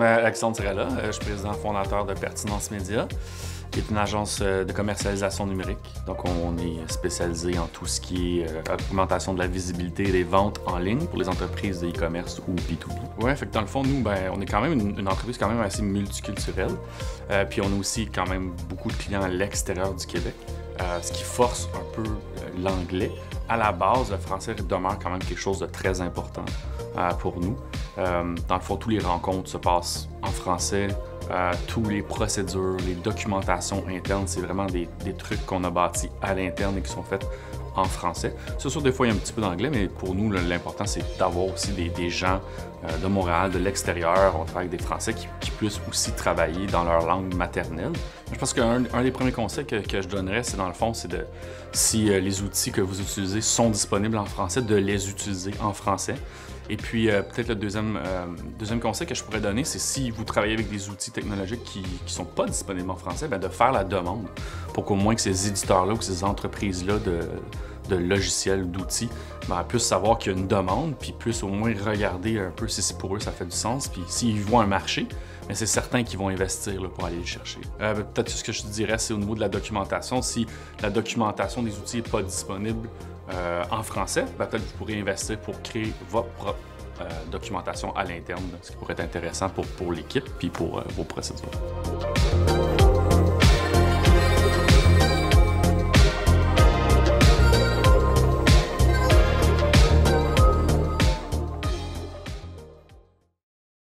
Alexandre Tirella, je suis président fondateur de Pertinence Média, qui est une agence de commercialisation numérique. Donc, on est spécialisé en tout ce qui est augmentation de la visibilité des ventes en ligne pour les entreprises de e-commerce ou B2B. Ouais, fait que dans le fond, nous, on est quand même une entreprise quand même assez multiculturelle. Puis on a aussi quand même beaucoup de clients à l'extérieur du Québec, ce qui force un peu l'anglais. À la base, le français demeure quand même quelque chose de très important pour nous. Dans le fond, toutes les rencontres se passent en français. Toutes les procédures, les documentations internes, c'est vraiment des trucs qu'on a bâtis à l'interne et qui sont faits en français. C'est sûr, des fois, il y a un petit peu d'anglais, mais pour nous, l'important, c'est d'avoir aussi des gens de Montréal, de l'extérieur. On travaille avec des Français qui puissent aussi travailler dans leur langue maternelle. Je pense qu'un des premiers conseils que je donnerais, c'est dans le fond, c'est si les outils que vous utilisez sont disponibles en français, de les utiliser en français. Et puis, peut-être le deuxième conseil que je pourrais donner, c'est si vous travaillez avec des outils technologiques qui ne sont pas disponibles en français, bien, de faire la demande pour qu'au moins que ces éditeurs-là ou ces entreprises-là de logiciels ou d'outils puissent savoir qu'il y a une demande, puis puissent au moins regarder un peu si pour eux ça fait du sens. Puis s'ils voient un marché, mais c'est certain qu'ils vont investir là, pour aller le chercher. Peut-être ce que je te dirais, c'est au niveau de la documentation. Si la documentation des outils n'est pas disponible en français, peut-être que vous pourrez investir pour créer votre propre documentation à l'interne, ce qui pourrait être intéressant pour l'équipe puis pour vos procédures.